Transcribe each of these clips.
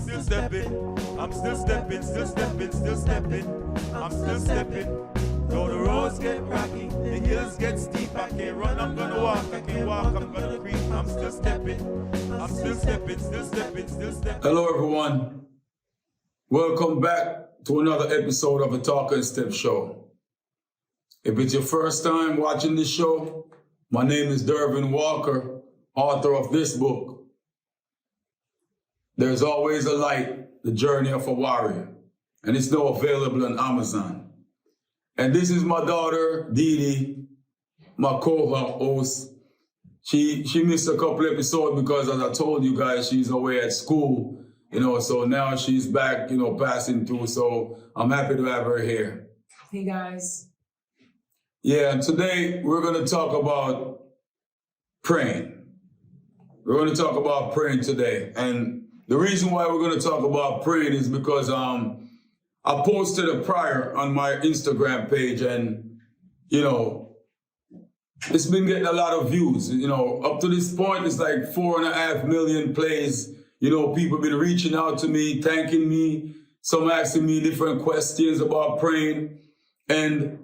still stepping. I'm still stepping, still stepping, still stepping. I'm still stepping. Though the roads get rocky, the hills get steep. I can't run, I'm gonna walk. I can't walk, I'm gonna creep. I'm still stepping. I'm still stepping, still stepping, still stepping. Hello, everyone. Welcome back to another episode of the Talk and Step Show. If it's your first time watching this show, my name is Dervin Walker, author of this book, There's Always a Light, The Journey of a Warrior, and it's now available on Amazon. And this is my daughter, Deedee, my co-host. She missed a couple episodes because, as I told you guys, she's away at school, so now she's back, passing through. So I'm happy to have her here. Hey, guys. Yeah, today we're going to talk about praying. We're going to talk about praying today. And the reason why we're going to talk about praying is because I posted a prayer on my Instagram page, and, it's been getting a lot of views. Up to this point, it's like 4.5 million plays. People been reaching out to me, thanking me, some asking me different questions about praying. And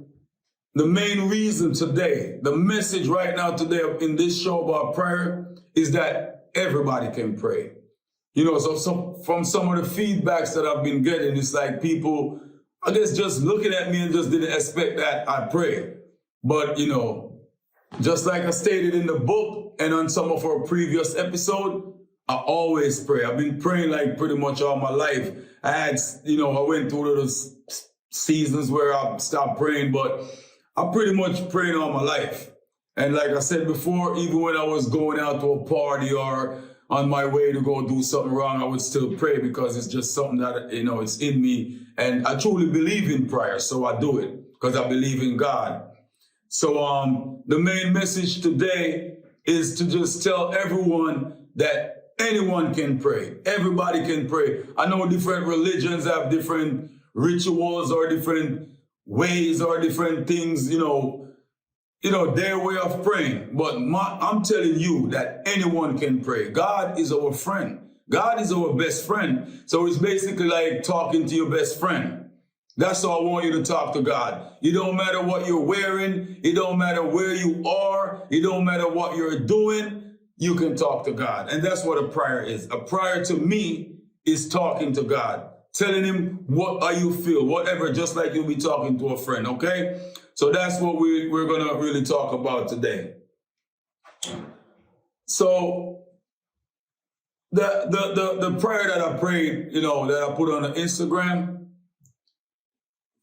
the main reason today, the message right now today in this show about prayer is that everybody can pray. So from some of the feedbacks that I've been getting, it's like people, I guess, just looking at me and just didn't expect that I pray. But, just like I stated in the book and on some of our previous episodes, I always pray. I've been praying like pretty much all my life. I went through those seasons where I stopped praying, but I pretty much prayed all my life. And like I said before, even when I was going out to a party or on my way to go do something wrong, I would still pray because it's just something that, it's in me. And I truly believe in prayer, so I do it because I believe in God. So the main message today is to just tell everyone that anyone can pray. Everybody can pray. I know different religions have different rituals or different ways or different things, their way of praying. But I'm telling you that anyone can pray. God is our friend. God is our best friend. So it's basically like talking to your best friend. That's all I want you to talk to God. It don't matter what you're wearing. It don't matter where you are. It don't matter what you're doing. You can talk to God. And that's what a prayer is. A prayer to me is talking to God, telling him what you feel, whatever, just like you'll be talking to a friend, okay? So that's what we're going to really talk about today. So the prayer that I prayed, that I put on the Instagram,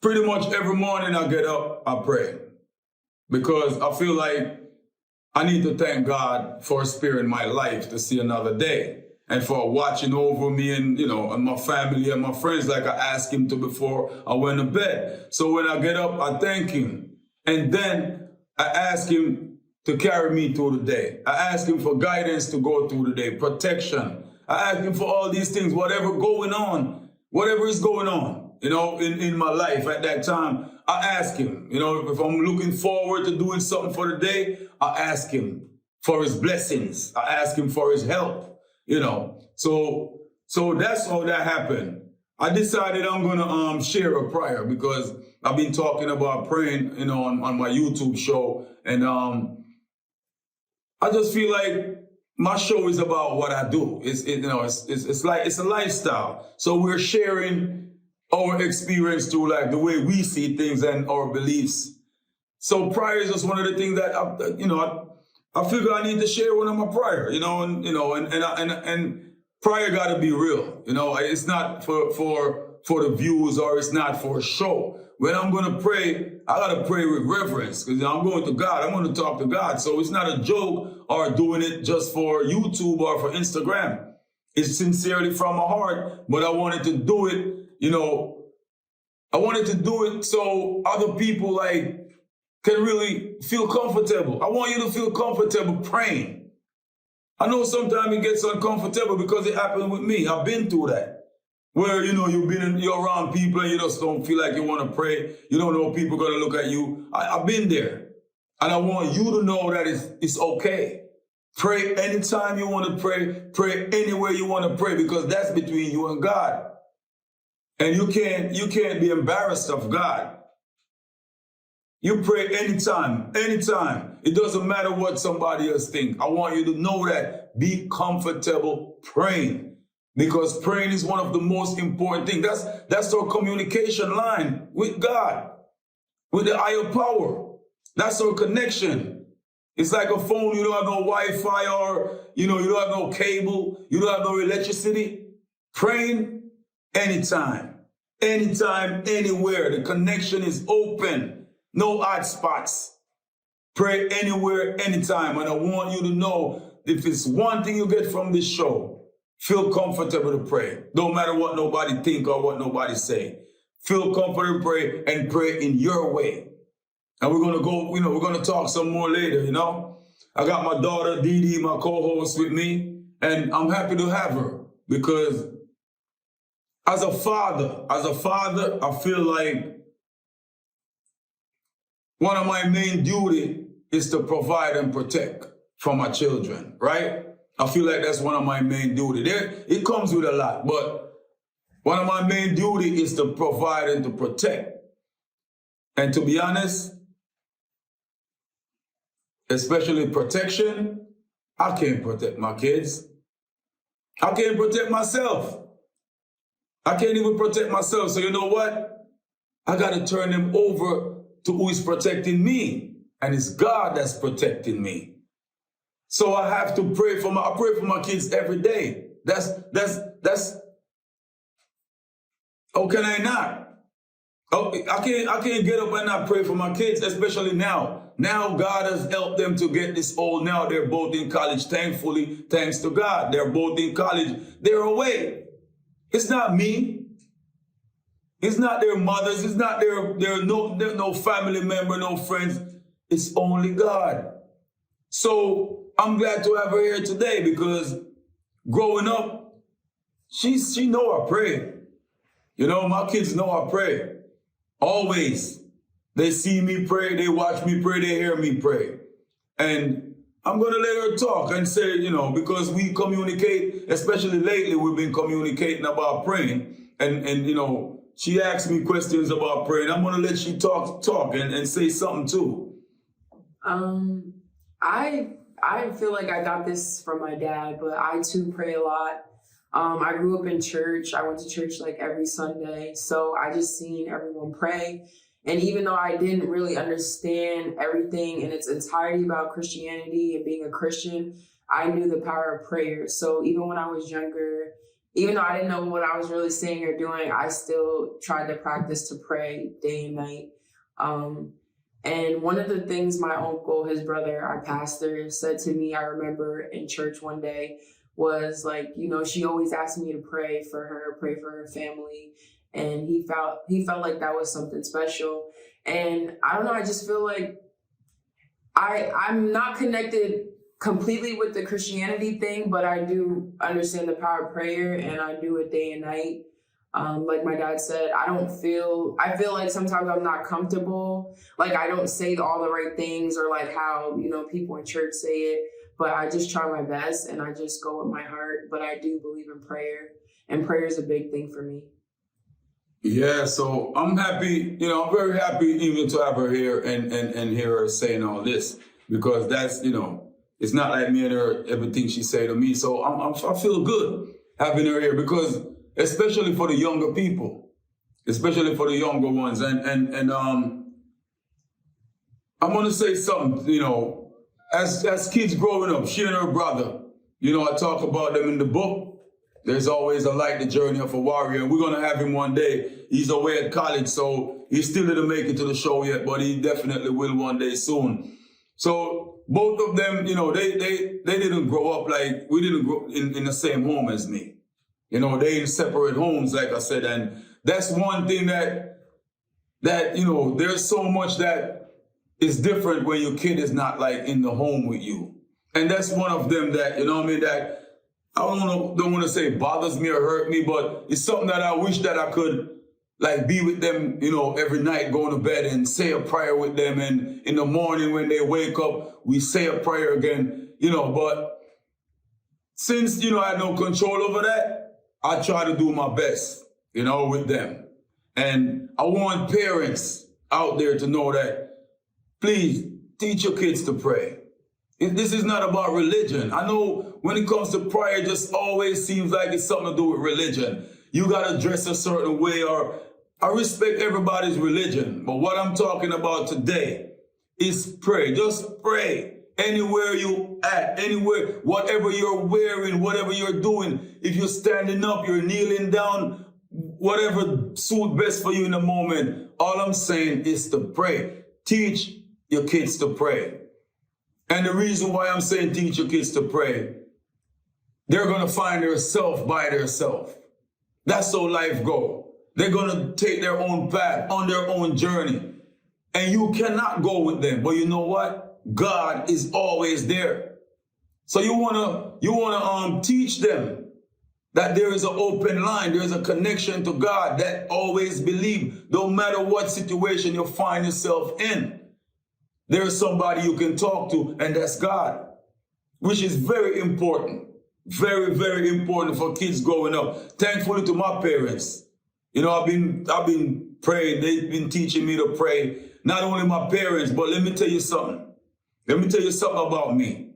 pretty much every morning I get up, I pray. Because I feel like I need to thank God for sparing my life to see another day and for watching over me and, and my family and my friends like I asked him to before I went to bed. So when I get up, I thank him. And then I ask him to carry me through the day. I ask him for guidance to go through the day, protection. I ask him for all these things, whatever is going on, in my life at that time. I ask him, if I'm looking forward to doing something for the day, I ask him for his blessings. I ask him for his help, So that's how that happened. I decided I'm going to share a prayer because I've been talking about praying, on my YouTube show. And I just feel like my show is about what I do. It's a lifestyle. So we're sharing our experience through like the way we see things and our beliefs. So prayer is just one of the things that I figure I need to share one of my prayer, and prayer got to be real. It's not for the views or it's not for a show. When I'm going to pray, I got to pray with reverence because I'm going to God. I'm going to talk to God. So it's not a joke or doing it just for YouTube or for Instagram. It's sincerely from my heart, but I wanted to do it. I wanted to do it so other people can really feel comfortable. I want you to feel comfortable praying. I know sometimes it gets uncomfortable because it happened with me. I've been through that. Where, you're around people and you just don't feel like you want to pray. You don't know people are going to look at you. I've been there. And I want you to know that it's okay. Pray anytime you want to pray. Pray anywhere you want to pray, because that's between you and God. And you can't be embarrassed of God. You pray anytime, anytime. It doesn't matter what somebody else thinks. I want you to know that. Be comfortable praying, because praying is one of the most important things. That's our communication line with God, with the higher power. That's our connection. It's like a phone. You don't have no Wi-Fi, or you don't have no cable. You don't have no electricity. Praying anytime, anywhere. The connection is open. No odd spots. Pray anywhere, anytime. And I want you to know, if it's one thing you get from this show, feel comfortable to pray. Don't matter what nobody think or what nobody say. Feel comfortable to pray, and pray in your way. And we're going to go, we're going to talk some more later, I got my daughter, Deedee, my co-host, with me, and I'm happy to have her, because as a father, I feel like one of my main duty is to provide and protect for my children, right? I feel like that's one of my main duty. It comes with a lot, but one of my main duty is to provide and to protect. And to be honest, especially protection, I can't protect my kids. I can't protect myself. I can't even protect myself. So you know what? I got to turn them over to who is protecting me. And it's God that's protecting me. So I have to pray for my kids every day. That's how can I not? Oh, I can't get up and not pray for my kids, especially now. Now God has helped them to get this old. Now they're both in college, thankfully, thanks to God. They're both in college. They're away. It's not me. It's not their mothers. It's not their no family member, no friends. It's only God. So I'm glad to have her here today, because growing up, she know I pray. My kids know I pray. Always. They see me pray, they watch me pray, they hear me pray. And I'm going to let her talk and say, because we communicate, especially lately, we've been communicating about praying. And she asked me questions about praying. I'm going to let she talk and say something too. I feel like I got this from my dad, but I too pray a lot. I grew up in church. I went to church like every Sunday. So I just seen everyone pray. And even though I didn't really understand everything in its entirety about Christianity and being a Christian, I knew the power of prayer. So even when I was younger, even though I didn't know what I was really saying or doing, I still tried to practice to pray day and night. And one of the things my uncle, his brother, our pastor, said to me, I remember in church one day, was like, she always asked me to pray for her family. And he felt like that was something special. And I don't know, I just feel like I'm not connected completely with the Christianity thing, but I do understand the power of prayer, and I do it day and night. Like my dad said, I feel like sometimes I'm not comfortable. Like I don't say all the right things, or like how, people in church say it, but I just try my best and I just go with my heart. But I do believe in prayer, and prayer is a big thing for me. Yeah, so I'm happy, I'm very happy even to have her here and hear her saying all this, because that's, it's not like me and her, everything she say to me. So I feel good having her here, because especially for the younger people, especially for the younger ones. And I'm going to say something, as kids growing up, she and her brother, I talk about them in the book. There's always a light, the journey of a warrior. And we're going to have him one day. He's away at college, so he still didn't make it to the show yet, but he definitely will one day soon. So both of them, they didn't grow up like, we didn't grow in the same home as me. They in separate homes, like I said. And that's one thing that there's so much that is different when your kid is not like in the home with you. And that's one of them that, that I don't want to say bothers me or hurt me, but it's something that I wish that I could like be with them, every night, going to bed and say a prayer with them. And in the morning when they wake up, we say a prayer again, but since, I had no control over that, I try to do my best, with them. And I want parents out there to know that, please, teach your kids to pray. This is not about religion. I know when it comes to prayer, it just always seems like it's something to do with religion. You got to dress a certain way, or I respect everybody's religion. But what I'm talking about today is pray. Just pray. Anywhere you at, anywhere, whatever you're wearing, whatever you're doing, if you're standing up, you're kneeling down, whatever suit best for you in the moment, all I'm saying is to pray. Teach your kids to pray. And the reason why I'm saying teach your kids to pray, they're going to find themselves by themselves. That's how life goes. They're going to take their own path on their own journey. And you cannot go with them. But you know what? God is always there. So you wanna teach them that there is an open line, there is a connection to God, that always believe, no matter what situation you find yourself in, there is somebody you can talk to, and that's God, which is very important. Very, very important for kids growing up. Thankfully to my parents, I've been praying. They've been teaching me to pray. Not only my parents, but let me tell you something. Let me tell you something about me.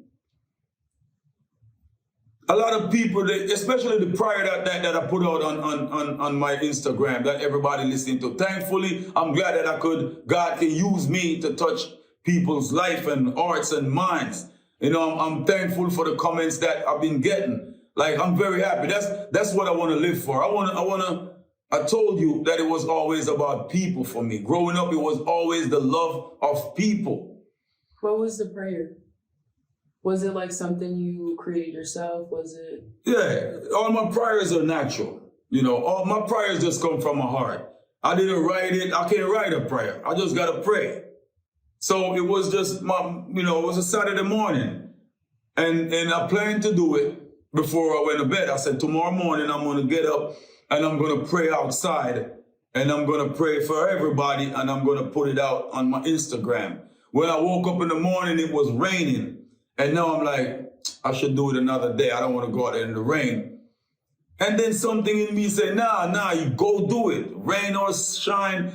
A lot of people, especially the prayer that I put out on my Instagram, that everybody listening to. Thankfully, I'm glad that God can use me to touch people's life and hearts and minds. I'm thankful for the comments that I've been getting. Like, I'm very happy. That's what I want to live for. I told you that it was always about people for me. Growing up, it was always the love of people. What was the prayer? Was it like something you created yourself? Was it? Yeah, all my prayers are natural. All my prayers just come from my heart. I didn't write it. I can't write a prayer. I just got to pray. So it was just it was a Saturday morning. And I planned to do it before I went to bed. I said, tomorrow morning, I'm going to get up and I'm going to pray outside. And I'm going to pray for everybody. And I'm going to put it out on my Instagram. When I woke up in the morning, it was raining. And now I'm like, I should do it another day. I don't want to go out there in the rain. And then something in me said, nah, you go do it. Rain or shine.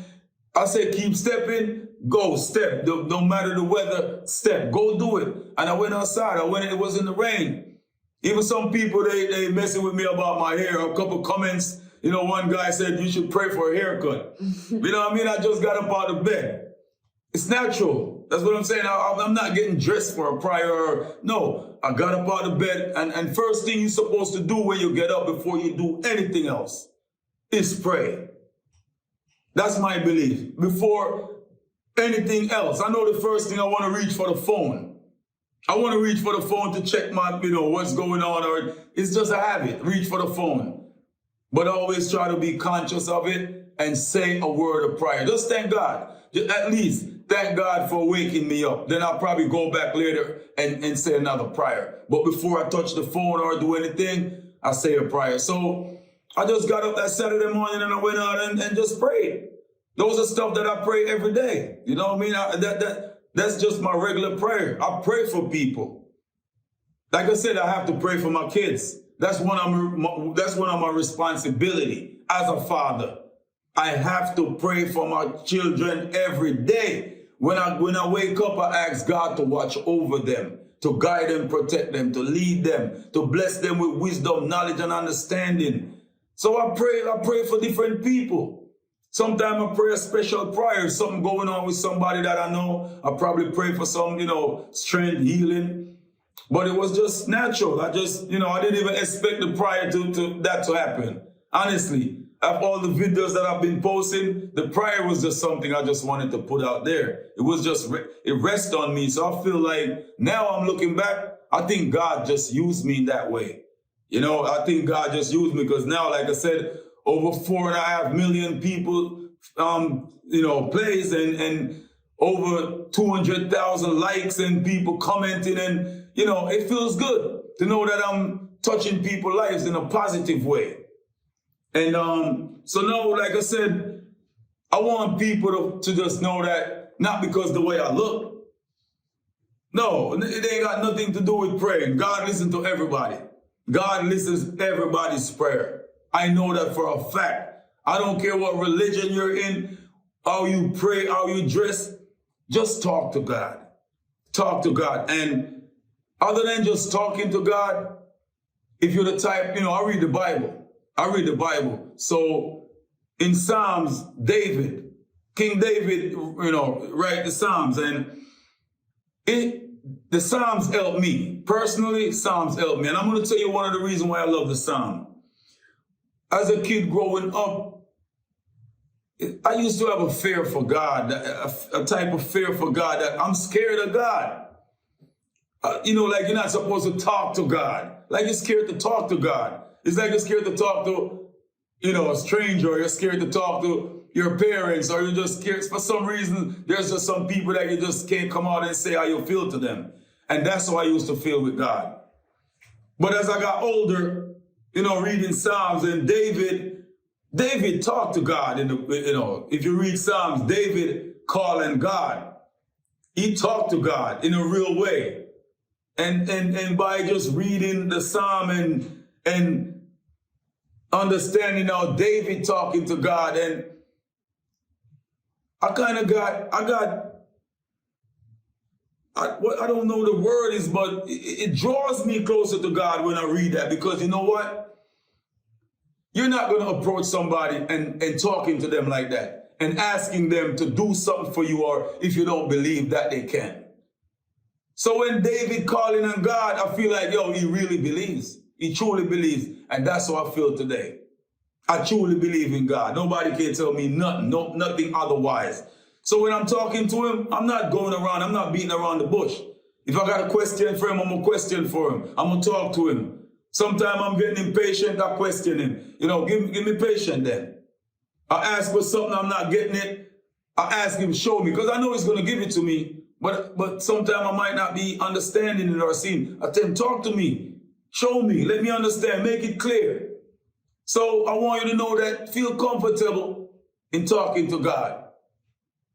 I said, keep stepping, go, step. No matter the weather, step, go do it. And I went outside. It was in the rain. Even some people, they messing with me about my hair. A couple comments, one guy said, you should pray for a haircut. You know what I mean? I just got up out of bed. It's natural. That's what I'm saying. I'm not getting dressed for a prayer. No, I got up out of bed. And first thing you're supposed to do when you get up before you do anything else is pray. That's my belief. Before anything else. I know the first thing I want to reach for the phone. I want to reach for the phone to check my, what's going on. Or it's just a habit. Reach for the phone. But I always try to be conscious of it and say a word of prayer. Just thank God. At least thank God for waking me up. Then I'll probably go back later and say another prayer. But before I touch the phone or do anything, I say a prayer. So I just got up that Saturday morning and I went out and just prayed. Those are stuff that I pray every day. You know what I mean? That's just my regular prayer. I pray for people. Like I said, I have to pray for my kids. That's one of my responsibility as a father. I have to pray for my children every day. When I wake up, I ask God to watch over them, to guide them, protect them, to lead them, to bless them with wisdom, knowledge, and understanding. So I pray for different people. Sometimes I pray a special prayer, something going on with somebody that I know. I probably pray for some, strength, healing. But it was just natural. I just, I didn't even expect the prayer to happen. Honestly. Of all the videos that I've been posting, the prayer was just something I just wanted to put out there. It was just, it rests on me. So I feel like now I'm looking back, I think God just used me in that way. I think God just used me because now, like I said, over 4.5 million people, plays and over 200,000 likes and people commenting. And, it feels good to know that I'm touching people's lives in a positive way. And so now, like I said, I want people to just know that not because the way I look. No, it ain't got nothing to do with praying. God listens to everybody. God listens to everybody's prayer. I know that for a fact. I don't care what religion you're in, how you pray, how you dress. Just talk to God. Talk to God. And other than just talking to God, if you're the type, I read the Bible. So in Psalms, King David, write the Psalms. And the Psalms help me. Personally, Psalms help me. And I'm going to tell you one of the reasons why I love the Psalm. As a kid growing up, I used to have a fear for God, a type of fear for God that I'm scared of God. Like you're not supposed to talk to God. Like you're scared to talk to God. It's like you're scared to talk to, a stranger, or you're scared to talk to your parents, or you're just scared. For some reason, there's just some people that you just can't come out and say how you feel to them. And that's how I used to feel with God. But as I got older, reading Psalms, and David talked to God. If you read Psalms, David calling God. He talked to God in a real way. And by just reading the Psalm and understanding how David talking to God, and I don't know the word is, but it draws me closer to God when I read that, because you know what? You're not going to approach somebody and talking to them like that and asking them to do something for you, or if you don't believe that they can. So when David calling on God, I feel like, he really believes. He truly believes. And that's how I feel today. I truly believe in God. Nobody can tell me nothing, nothing otherwise. So when I'm talking to him, I'm not going around, I'm not beating around the bush. If I got a question for him, I'm going to question for him. I'm going to talk to him. Sometimes I'm getting impatient, I question him. Give me patience then. I ask for something, I'm not getting it. I ask him, show me, because I know he's going to give it to me. But sometimes I might not be understanding it or seeing. I tell him, talk to me, show me, let me understand, make it clear. So I want you to know that, feel comfortable in talking to God.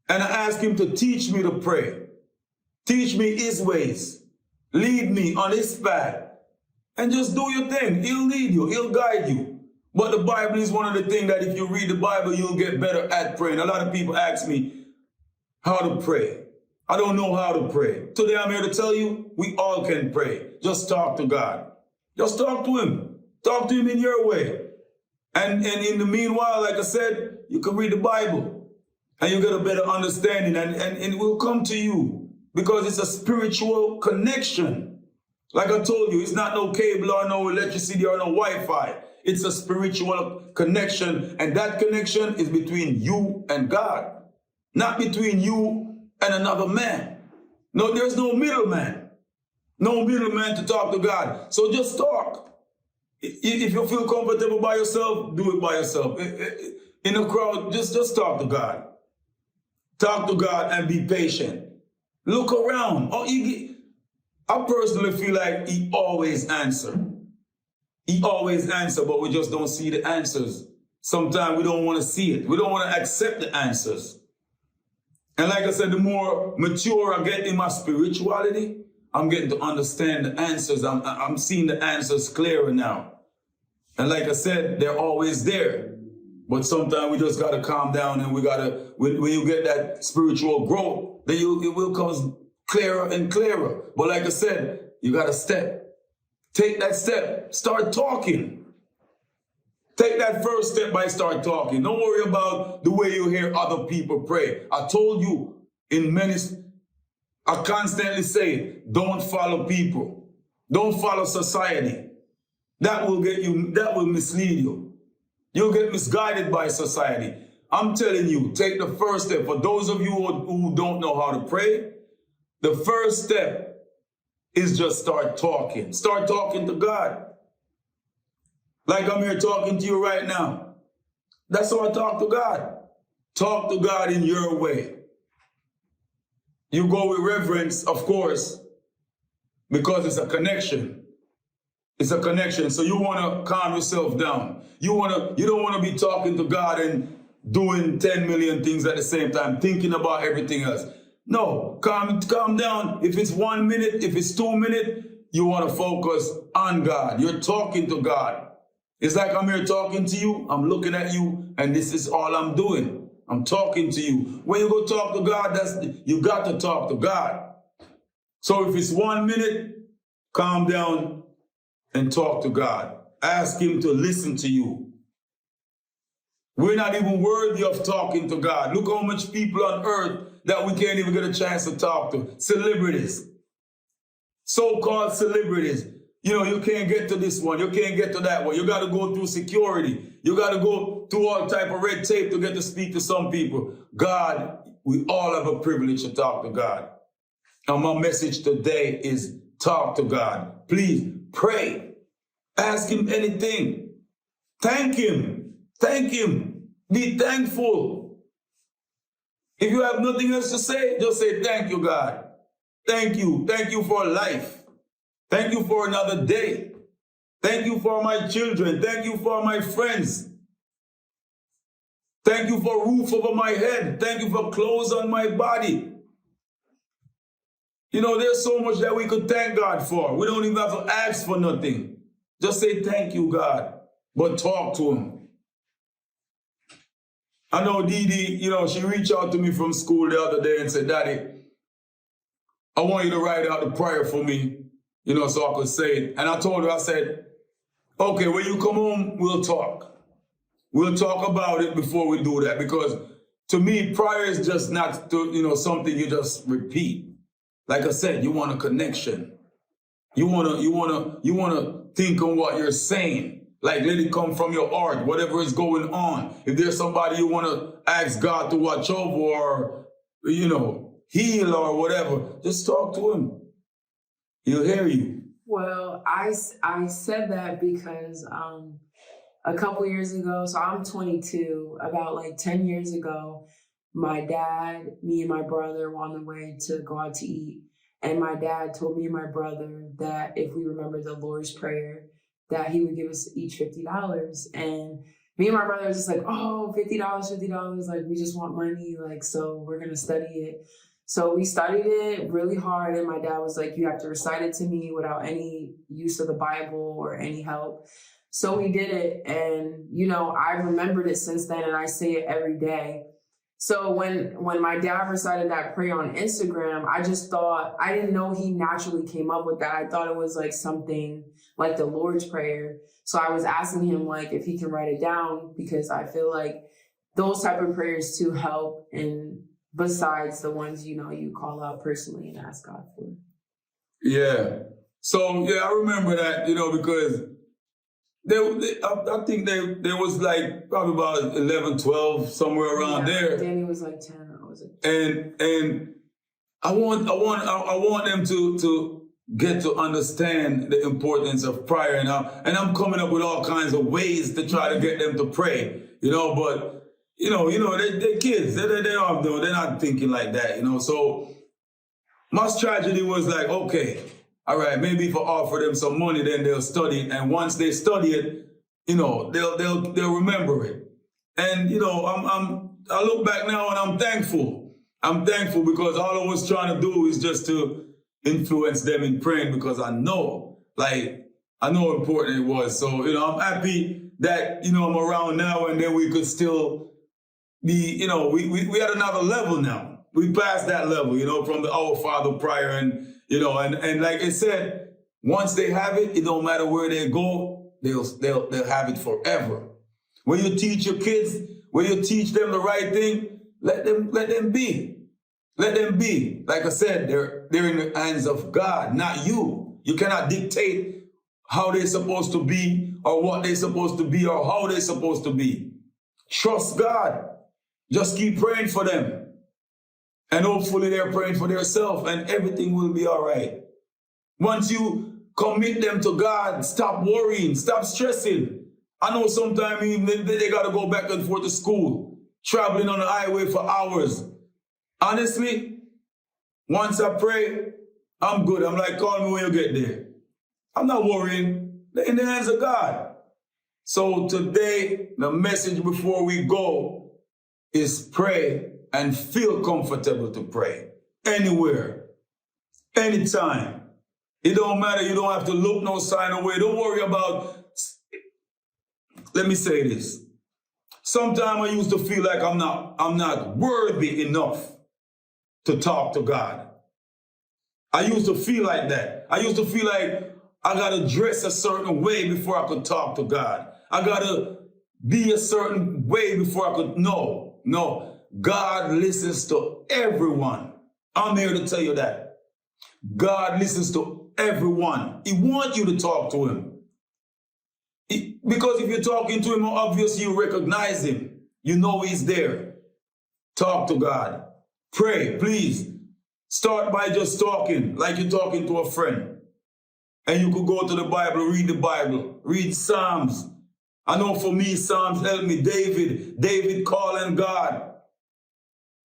And I ask him to teach me to pray. Teach me his ways. Lead me on his path. And just do your thing. He'll lead you. He'll guide you. But the Bible is one of the things that if you read the Bible, you'll get better at praying. A lot of people ask me how to pray. I don't know how to pray. Today I'm here to tell you, we all can pray. Just talk to God. Just talk to him. Talk to him in your way. And in the meanwhile, like I said, you can read the Bible. And you get a better understanding. And it will come to you. Because it's a spiritual connection. Like I told you, it's not no cable or no electricity or no Wi-Fi. It's a spiritual connection. And that connection is between you and God. Not between you and another man. No, there's no middleman. No middleman to talk to God. So just talk. If you feel comfortable by yourself, do it by yourself. In a crowd, just talk to God. Talk to God and be patient. Look around. I personally feel like he always answers. He always answers, but we just don't see the answers. Sometimes we don't want to see it. We don't want to accept the answers. And like I said, the more mature I get in my spirituality, I'm getting to understand the answers. I'm seeing the answers clearer now. And like I said, they're always there. But sometimes we just got to calm down, and we got to, when you get that spiritual growth, then it will come clearer and clearer. But like I said, you got to step. Take that step. Start talking. Take that first step by start talking. Don't worry about the way you hear other people pray. I told you I constantly say, don't follow people. Don't follow society. That will mislead you. You'll get misguided by society. I'm telling you, take the first step. For those of you who don't know how to pray, the first step is just start talking. Start talking to God. Like I'm here talking to you right now. That's how I talk to God. Talk to God in your way. You go with reverence, of course, because it's a connection. It's a connection. So you want to calm yourself down. You don't want to be talking to God and doing 10 million things at the same time, thinking about everything else. No, calm down. If it's 1 minute, if it's 2 minutes, you want to focus on God. You're talking to God. It's like I'm here talking to you, I'm looking at you, and this is all I'm doing. I'm talking to you. When you go talk to God, you got to talk to God. So if it's 1 minute, calm down and talk to God. Ask him to listen to you. We're not even worthy of talking to God. Look how much people on earth that we can't even get a chance to talk to. Celebrities. So-called celebrities. You know, you can't get to this one. You can't get to that one. You got to go through security. You got to go through all type of red tape to get to speak to some people. God, we all have a privilege to talk to God. And my message today is talk to God. Please pray. Ask him anything. Thank him. Thank him. Be thankful. If you have nothing else to say, just say thank you, God. Thank you. Thank you for life. Thank you for another day. Thank you for my children. Thank you for my friends. Thank you for a roof over my head. Thank you for clothes on my body. You know, there's so much that we could thank God for. We don't even have to ask for nothing. Just say thank you, God. But talk to him. I know Deedee, you know, she reached out to me from school the other day and said, Daddy, I want you to write out a prayer for me, you know, so I could say it. And I told her, I said, okay, when you come home, we'll talk. We'll talk about it before we do that. Because to me, prayer is just not, you know, something you just repeat. Like I said, you want a connection. You wanna think on what you're saying. Like let it come from your heart, whatever is going on. If there's somebody you want to ask God to watch over or, you know, heal or whatever, just talk to him. He'll hear you. Well, I said that because a couple years ago, so I'm 22, about like 10 years ago, my dad, me and my brother were on the way to go out to eat. And my dad told me and my brother that if we remember the Lord's Prayer, that he would give us each $50. And me and my brother was just like, oh, $50, like we just want money, like, so we're going to study it. So we studied it really hard, and my dad was like, you have to recite it to me without any use of the Bible or any help. So we did it, and, you know, I remembered it since then, and I say it every day. So when my dad recited that prayer on Instagram, I just thought, I didn't know he naturally came up with that. I thought it was like something like the Lord's Prayer. So I was asking him like if he can write it down, because I feel like those type of prayers too help, and besides the ones, you know, you call out personally and ask God for. Yeah. So, yeah, I remember that, you know, because I think there was like probably about 11, 12, somewhere around there. Danny was like 10, or was it? And I want them to get to understand the importance of prayer, and I'm coming up with all kinds of ways to try to get them to pray, you know. But you know, they're kids. They're not thinking like that, you know. So my strategy was like, okay, all right, maybe if I offer them some money, then they'll study it. And once they study it, you know, they'll remember it. And, you know, I look back now and I'm thankful. I'm thankful because all I was trying to do is just to influence them in praying, because I know how important it was. So, you know, I'm happy that, you know, I'm around now, and then we could still be, you know, we at another level now. We passed that level, you know, from the Our Father prayer, and, you know, and like I said, once they have it, it don't matter where they go, they'll have it forever. When you teach your kids, when you teach them the right thing, let them be. Let them be. Like I said, they're in the hands of God, not you. You cannot dictate how they're supposed to be, or what they're supposed to be, or how they're supposed to be. Trust God. Just keep praying for them. And hopefully they're praying for themselves, and everything will be all right. Once you commit them to God, stop worrying, stop stressing. I know sometimes even they got to go back and forth to school, traveling on the highway for hours. Honestly, once I pray, I'm good. I'm like, call me when you get there. I'm not worrying. They're in the hands of God. So today, the message before we go is pray and feel comfortable to pray. Anywhere, anytime. It don't matter. You don't have to look no sign away. Don't worry about, let me say this. Sometimes I used to feel like I'm not worthy enough to talk to God. I used to feel like that. I used to feel like I got to dress a certain way before I could talk to God. I got to be a certain way before I could. No. God listens to everyone. I'm here to tell you that. God listens to everyone. He wants you to talk to him. Because if you're talking to him, obviously you recognize him. You know he's there. Talk to God. Pray, please. Start by just talking like you're talking to a friend. And you could go to the Bible, read Psalms. I know for me, Psalms help me. David calling God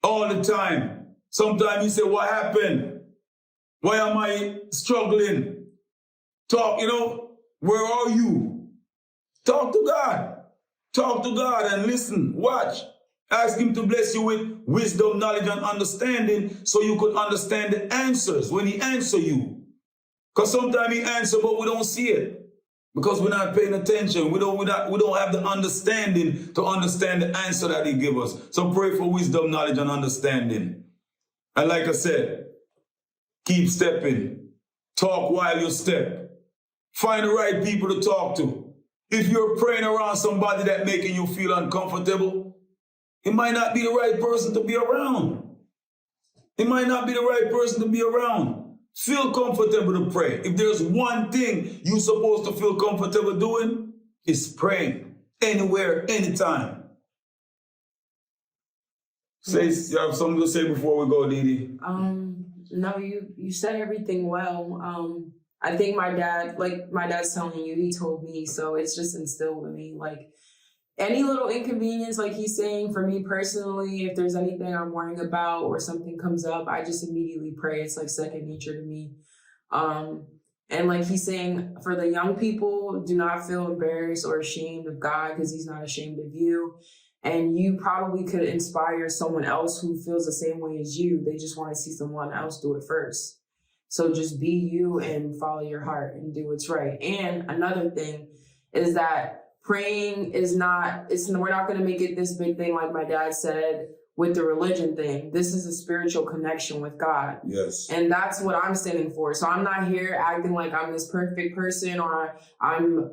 all the time. Sometimes you say, what happened? Why am I struggling? Talk, where are you? Talk to God. Talk to God and listen, watch. Ask him to bless you with wisdom, knowledge, and understanding so you could understand the answers when he answers you. Because sometimes he answers, but we don't see it. Because we're not paying attention. We don't have the understanding to understand the answer that he gives us. So pray for wisdom, knowledge, and understanding. And like I said, keep stepping. Talk while you step. Find the right people to talk to. If you're praying around somebody that's making you feel uncomfortable, it might not be the right person to be around. It might not be the right person to be around. Feel comfortable to pray. If there's one thing you're supposed to feel comfortable doing, it's praying. Anywhere, anytime. Say, you have something to say before we go, Deedee? No, you said everything well. I think my dad's telling you, he told me, so it's just instilled in me. Like, any little inconvenience, like he's saying, for me personally, if there's anything I'm worrying about or something comes up, I just immediately pray. It's like second nature to me. And like he's saying, for the young people, do not feel embarrassed or ashamed of God because he's not ashamed of you. And you probably could inspire someone else who feels the same way as you. They just want to see someone else do it first. So just be you and follow your heart and do what's right. And another thing is that praying we're not going to make it this big thing like my dad said with the religion thing. This is a spiritual connection with God. Yes. And that's what I'm standing for. So I'm not here acting like I'm this perfect person or I'm,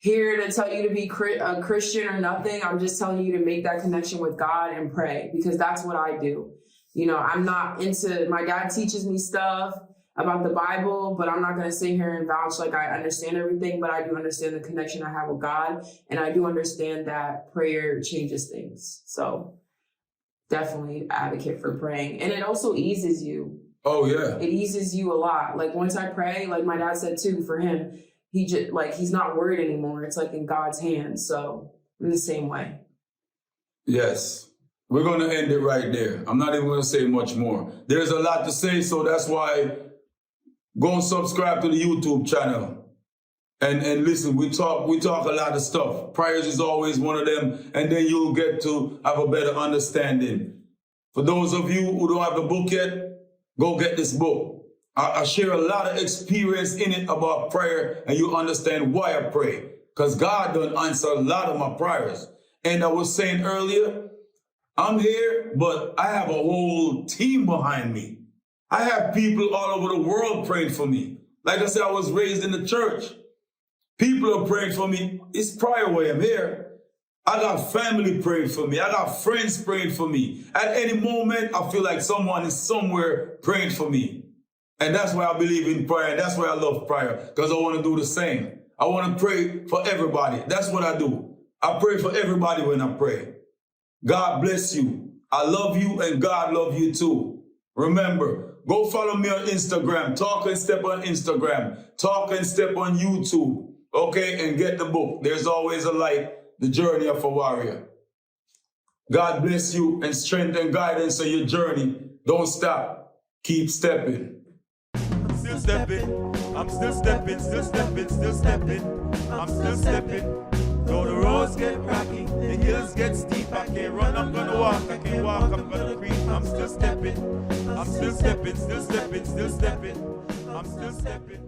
here to tell you to be a Christian or nothing. I'm just telling you to make that connection with God and pray because that's what I do. I'm not my dad teaches me stuff about the Bible, but I'm not going to sit here and vouch like I understand everything, but I do understand the connection I have with God. And I do understand that prayer changes things. So definitely advocate for praying. And it also eases you. Oh, yeah. It eases you a lot. Like once I pray, like my dad said too, for him, he's not worried anymore. It's like in God's hands. So in the same way. Yes. We're going to end it right there. I'm not even going to say much more. There's a lot to say, so that's why go and subscribe to the YouTube channel. And listen, we talk a lot of stuff. Prayers is always one of them, and then you'll get to have a better understanding. For those of you who don't have the book yet, go get this book. I share a lot of experience in it about prayer, and you understand why I pray. Because God done answer a lot of my prayers. And I was saying earlier, I'm here, but I have a whole team behind me. I have people all over the world praying for me. Like I said, I was raised in the church. People are praying for me. It's prayer why I'm here. I got family praying for me. I got friends praying for me. At any moment, I feel like someone is somewhere praying for me. And that's why I believe in prayer. And that's why I love prayer, because I want to do the same. I want to pray for everybody. That's what I do. I pray for everybody when I pray. God bless you. I love you and God love you too. Remember, go follow me on Instagram. Talk and Step on Instagram. Talk and Step on YouTube. Okay? And get the book. There's always a light. The Journey of a Warrior. God bless you and strength and guidance on your journey. Don't stop. Keep stepping. I'm still stepping. I'm still stepping, still stepping, still stepping. I'm still stepping. Though the roads get rocky, the hills get steep, I can't run, I'm gonna walk, I can't walk, I'm gonna creep. I'm still stepping, I'm still stepping, still stepping, still stepping. I'm still stepping.